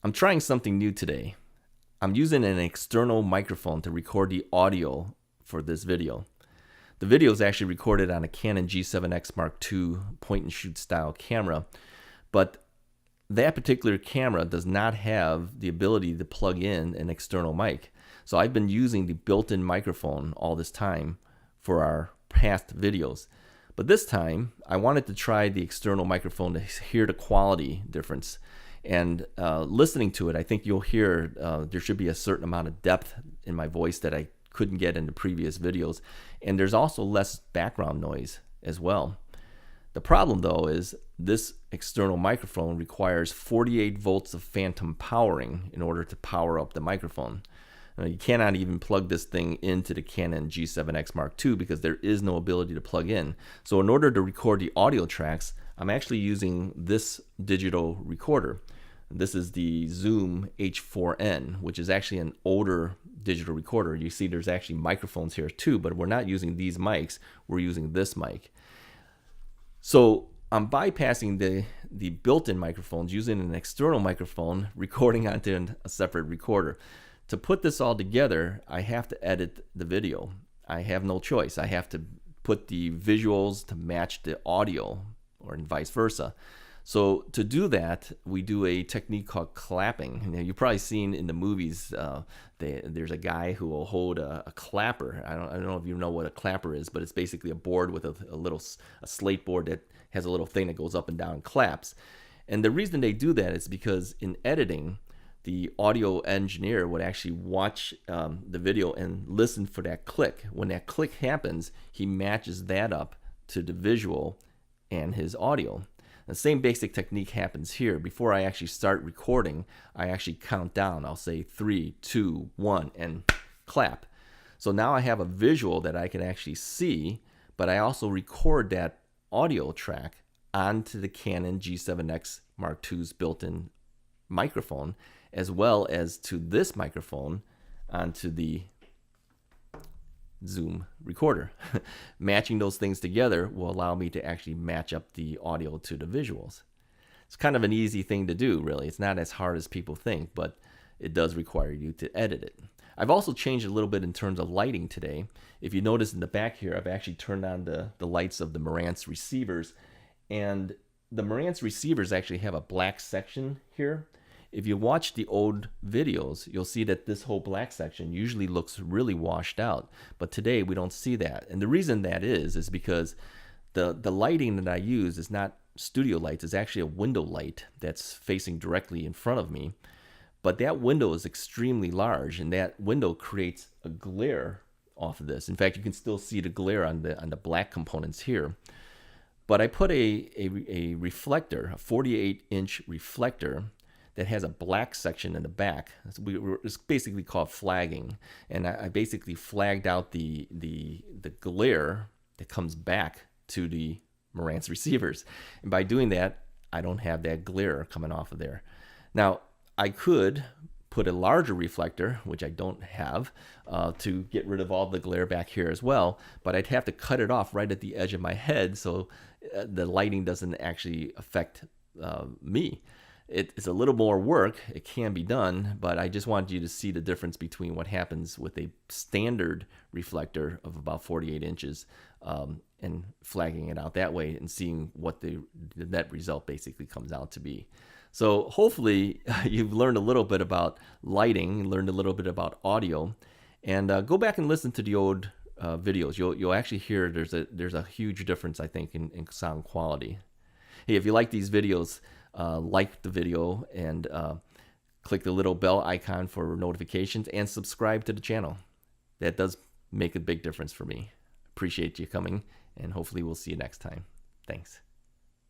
I'm trying something new today. I'm using an external microphone to record the audio for this video. The video is actually recorded on a Canon G7X Mark II point and shoot style camera, but that particular camera does not have the ability to plug in an external mic. So I've been using the built-in microphone all this time for our past videos. But this time, I wanted to try the external microphone to hear the quality difference. And listening to it, I think you'll hear there should be a certain amount of depth in my voice that I couldn't get in the previous videos. And there's also less background noise as well. The problem though is this external microphone requires 48 volts of phantom powering in order to power up the microphone. You cannot even plug this thing into the Canon G7X Mark II because there is no ability to plug in. So in order to record the audio tracks, I'm actually using this digital recorder. This is the Zoom H4n, which is actually an older digital recorder. You see there's actually microphones here too, but we're not using these mics, we're using this mic. So I'm bypassing the built-in microphones using an external microphone, recording onto a separate recorder. To put this all together, I have to edit the video. I have no choice. I have to put the visuals to match the audio, or vice versa. So to do that, we do a technique called clapping. Now, you've probably seen in the movies, there's a guy who will hold a clapper. I don't know if you know what a clapper is, but it's basically a board with a slate board that has a little thing that goes up and down and claps. And the reason they do that is because in editing, the audio engineer would actually watch the video and listen for that click. When that click happens, he matches that up to the visual and his audio. The same basic technique happens here. Before I actually start recording, I actually count down. I'll say 3, 2, 1, and clap. So now I have a visual that I can actually see, but I also record that audio track onto the Canon G7X Mark II's built-in microphone, as well as to this microphone onto the Zoom recorder. Matching those things together will allow me to actually match up the audio to the visuals. It's kind of an easy thing to do, really. It's not as hard as people think, but it does require you to edit it. I've also changed a little bit in terms of lighting today. If you notice in the back here, I've actually turned on the lights of the Marantz receivers, and the Marantz receivers actually have a black section here. If you watch the old videos, you'll see that this whole black section usually looks really washed out. But today we don't see that. And the reason that is because the lighting that I use is not studio lights. It's actually a window light that's facing directly in front of me. But that window is extremely large, and that window creates a glare off of this. In fact, you can still see the glare on the black components here. But I put a reflector, a 48-inch reflector, that has a black section in the back. It's basically called flagging, and I basically flagged out the glare that comes back to the Marantz receivers. And by doing that, I don't have that glare coming off of there. Now, I could put a larger reflector, which I don't have, to get rid of all the glare back here as well, but I'd have to cut it off right at the edge of my head so the lighting doesn't actually affect me. It's a little more work. It can be done, but I just wanted you to see the difference between what happens with a standard reflector of about 48 inches and flagging it out that way and seeing what the net result basically comes out to be. So hopefully you've learned a little bit about lighting, learned a little bit about audio, and go back and listen to the old videos. You'll actually hear there's a huge difference, I think, in sound quality. Hey, if you like these videos, like the video and click the little bell icon for notifications and subscribe to the channel. That does make a big difference for me. Appreciate you coming, and hopefully we'll see you next time. Thanks.